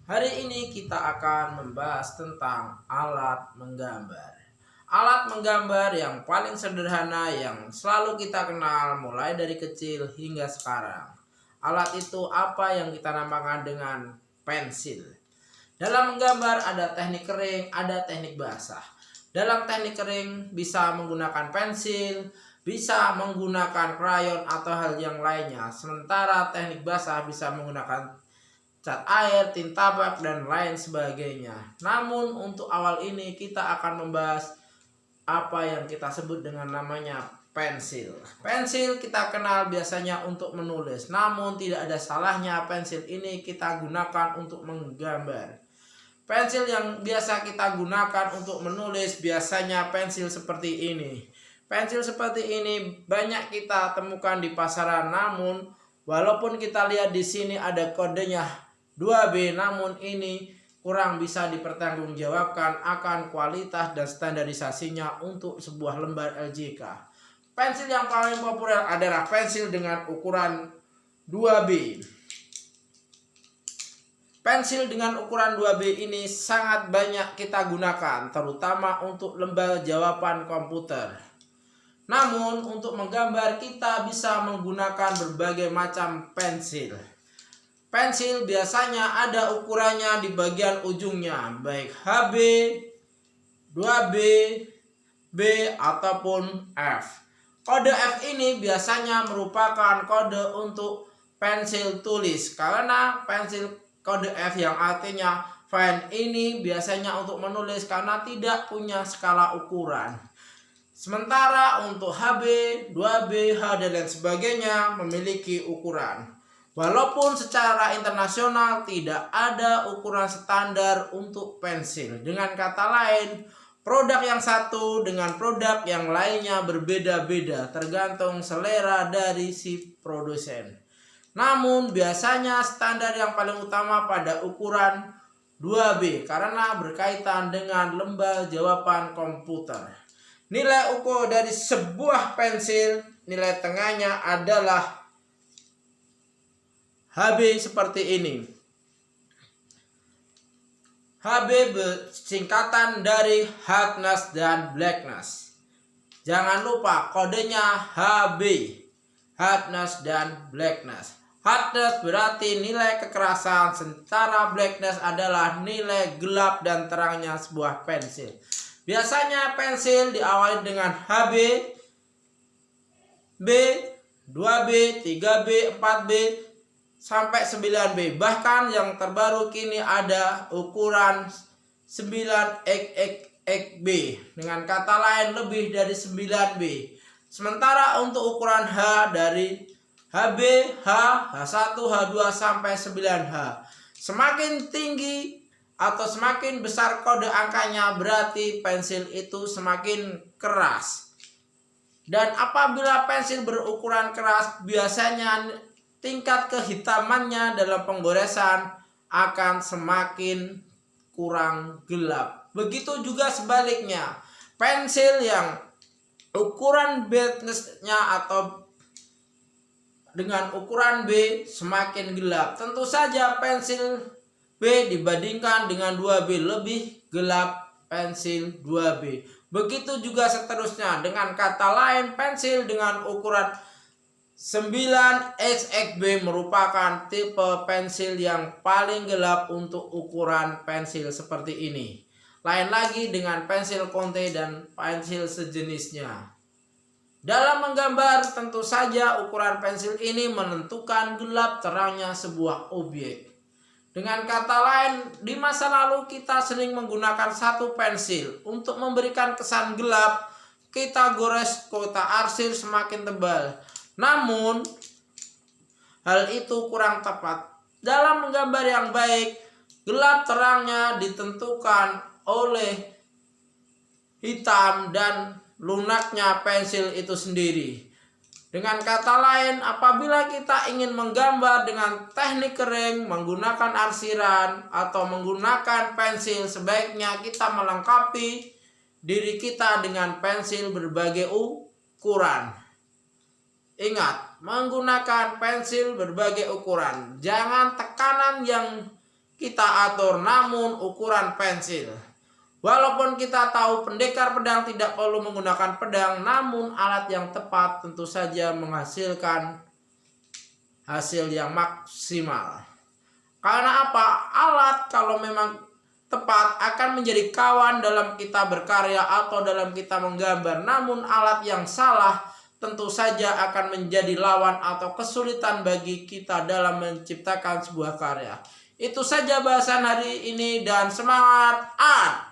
Hari ini kita akan membahas tentang alat menggambar. Alat menggambar yang paling sederhana yang selalu kita kenal mulai dari kecil hingga sekarang. Alat itu apa yang kita namakan dengan pensil. Dalam menggambar ada teknik kering, ada teknik basah. Dalam teknik kering bisa menggunakan pensil, bisa menggunakan krayon atau hal yang lainnya. Sementara teknik basah bisa menggunakan cat air, tinta bak, dan lain sebagainya. Namun untuk awal ini kita akan membahas apa yang kita sebut dengan namanya pensil. Pensil kita kenal biasanya untuk menulis, namun tidak ada salahnya pensil ini kita gunakan untuk menggambar. Pensil yang biasa kita gunakan untuk menulis biasanya pensil seperti ini. Pensil seperti ini banyak kita temukan di pasaran, namun walaupun kita lihat di sini ada kodenya 2B, namun ini kurang bisa dipertanggungjawabkan akan kualitas dan standarisasinya untuk sebuah lembar LJK. Pensil yang paling populer adalah pensil dengan ukuran 2B. Pensil dengan ukuran 2B ini sangat banyak kita gunakan, terutama untuk lembar jawaban komputer. Namun untuk menggambar kita bisa menggunakan berbagai macam pensil. Pensil biasanya ada ukurannya di bagian ujungnya, baik HB, 2B, B, ataupun F. Kode F ini biasanya merupakan kode untuk pensil tulis, karena pensil kode F yang artinya fine ini biasanya untuk menulis karena tidak punya skala ukuran. Sementara untuk HB, 2B, H, dan lain sebagainya memiliki ukuran. Walaupun secara internasional tidak ada ukuran standar untuk pensil. Dengan kata lain, produk yang satu dengan produk yang lainnya berbeda-beda tergantung selera dari si produsen. Namun biasanya standar yang paling utama pada ukuran 2B karena berkaitan dengan lembar jawaban komputer. Nilai ukur dari sebuah pensil, nilai tengahnya adalah HB seperti ini. HB bersingkatan dari hardness dan blackness. Jangan lupa kodenya HB, hardness dan blackness. Hardness berarti nilai kekerasan, sementara blackness adalah nilai gelap dan terangnya sebuah pensil. Biasanya pensil diawali dengan HB, B, 2B, 3B, 4B, sampai 9B. Bahkan yang terbaru kini ada ukuran 9XXXB. Dengan kata lain lebih dari 9B. Sementara untuk ukuran H dari HB, H, H1, H2 sampai 9H. Semakin tinggi atau semakin besar kode angkanya berarti pensil itu semakin keras. Dan apabila pensil berukuran keras biasanya tingkat kehitamannya dalam penggoresan akan semakin kurang gelap. Begitu juga sebaliknya. Pensil yang ukuran brightness-nya atau dengan ukuran B semakin gelap. Tentu saja pensil B dibandingkan dengan 2B lebih gelap pensil 2B. Begitu juga seterusnya. Dengan kata lain, pensil dengan ukuran 9XXB merupakan tipe pensil yang paling gelap untuk ukuran pensil seperti ini. Lain lagi dengan pensil Conte dan pensil sejenisnya. Dalam menggambar tentu saja ukuran pensil ini menentukan gelap terangnya sebuah objek. Dengan kata lain, di masa lalu kita sering menggunakan satu pensil untuk memberikan kesan gelap. Kita gores kota arsir semakin tebal. Namun, hal itu kurang tepat. Dalam menggambar yang baik, gelap terangnya ditentukan oleh hitam dan lunaknya pensil itu sendiri. Dengan kata lain, apabila kita ingin menggambar dengan teknik kering, menggunakan arsiran, atau menggunakan pensil, sebaiknya kita melengkapi diri kita dengan pensil berbagai ukuran. Ingat, menggunakan pensil berbagai ukuran. Jangan tekanan yang kita atur, namun ukuran pensil. Walaupun kita tahu pendekar pedang tidak perlu menggunakan pedang, namun alat yang tepat tentu saja menghasilkan hasil yang maksimal. Karena apa? Alat kalau memang tepat akan menjadi kawan dalam kita berkarya atau dalam kita menggambar. Namun alat yang salah tentu saja akan menjadi lawan atau kesulitan bagi kita dalam menciptakan sebuah karya. Itu saja bahasan hari ini dan semangat art.